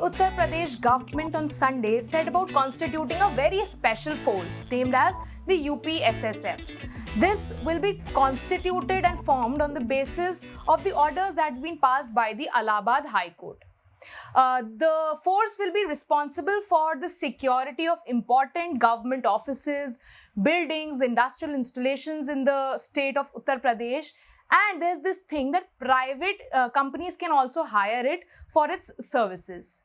Uttar Pradesh government on Sunday said about constituting a very special force named as the UPSSF. This will be constituted and formed on the basis of the orders that's been passed by the Allahabad High Court. The force will be responsible for the security of important government offices, buildings, industrial installations in the state of Uttar Pradesh. And there's this thing that private companies can also hire it for its services.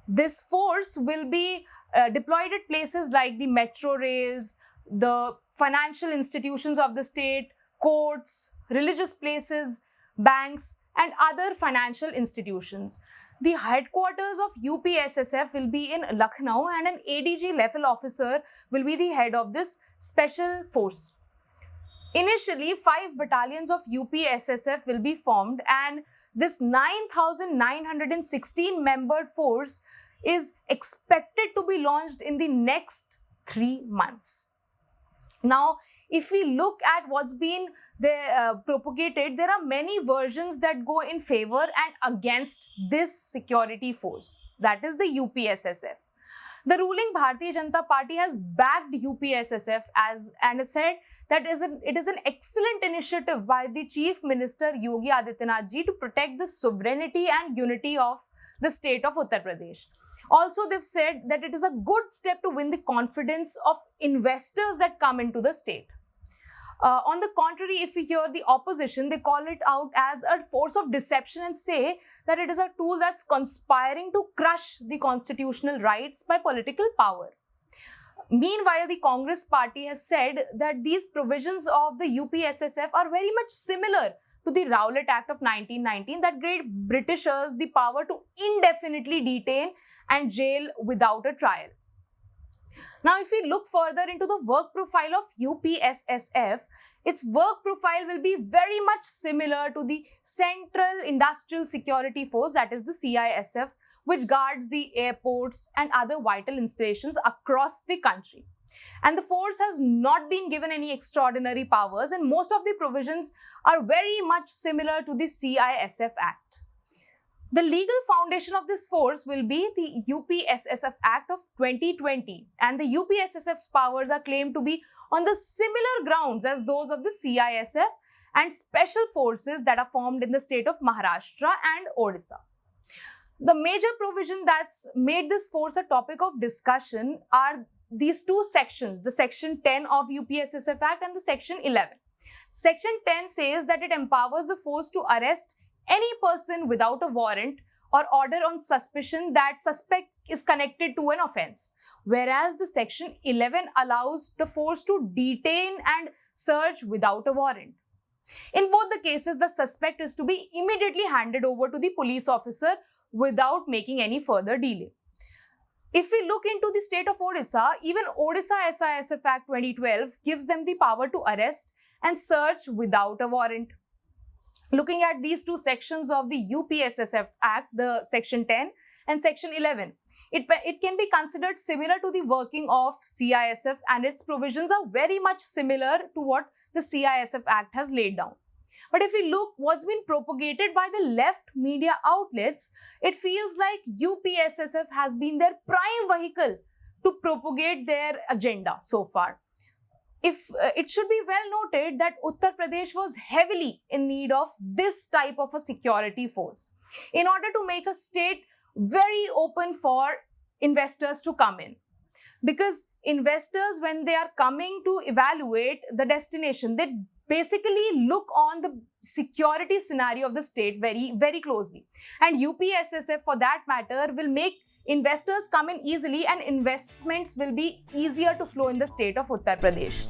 This force will be deployed at places like the metro rails, the financial institutions of the state, courts, religious places, banks, and other financial institutions. The headquarters of UPSSF will be in Lucknow, and an ADG level officer will be the head of this special force. Initially, 5 battalions of UPSSF will be formed, and this 9,916 membered force is expected to be launched in the next 3 months. Now, if we look at what's been propagated, there are many versions that go in favor and against this security force, that is the UPSSF. The ruling Bharatiya Janata Party has backed UPSSF and has said that it is an excellent initiative by the Chief Minister Yogi Adityanath ji to protect the sovereignty and unity of the state of Uttar Pradesh. Also, they've said that it is a good step to win the confidence of investors that come into the state. On the contrary, if we hear the opposition, they call it out as a force of deception and say that it is a tool that's conspiring to crush the constitutional rights by political power. Meanwhile, the Congress party has said that these provisions of the UPSSF are very much similar to the Rowlatt Act of 1919 that gave Britishers the power to indefinitely detain and jail without a trial. Now, if we look further into the work profile of UPSSF, its work profile will be very much similar to the Central Industrial Security Force, that is the CISF, which guards the airports and other vital installations across the country. And the force has not been given any extraordinary powers, and most of the provisions are very much similar to the CISF Act. The legal foundation of this force will be the UPSSF Act of 2020, and the UPSSF's powers are claimed to be on the similar grounds as those of the CISF and special forces that are formed in the state of Maharashtra and Odisha. The major provision that's made this force a topic of discussion are these two sections, the Section 10 of UPSSF Act and the Section 11. Section 10 says that it empowers the force to arrest any person without a warrant or order on suspicion that suspect is connected to an offence, whereas the Section 11 allows the force to detain and search without a warrant. In both the cases, the suspect is to be immediately handed over to the police officer without making any further delay. If we look into the state of Odisha, even Odisha SISF Act 2012 gives them the power to arrest and search without a warrant. Looking at these two sections of the UPSSF Act, the Section 10 and Section 11, it can be considered similar to the working of CISF, and its provisions are very much similar to what the CISF Act has laid down. But if we look what's been propagated by the left media outlets, it feels like UPSSF has been their prime vehicle to propagate their agenda so far. It should be well noted that Uttar Pradesh was heavily in need of this type of a security force in order to make a state very open for investors to come in. Because investors, when they are coming to evaluate the destination, they basically look on the security scenario of the state very, very closely. And UPSSF, for that matter, will make investors come in easily, and investments will be easier to flow in the state of Uttar Pradesh.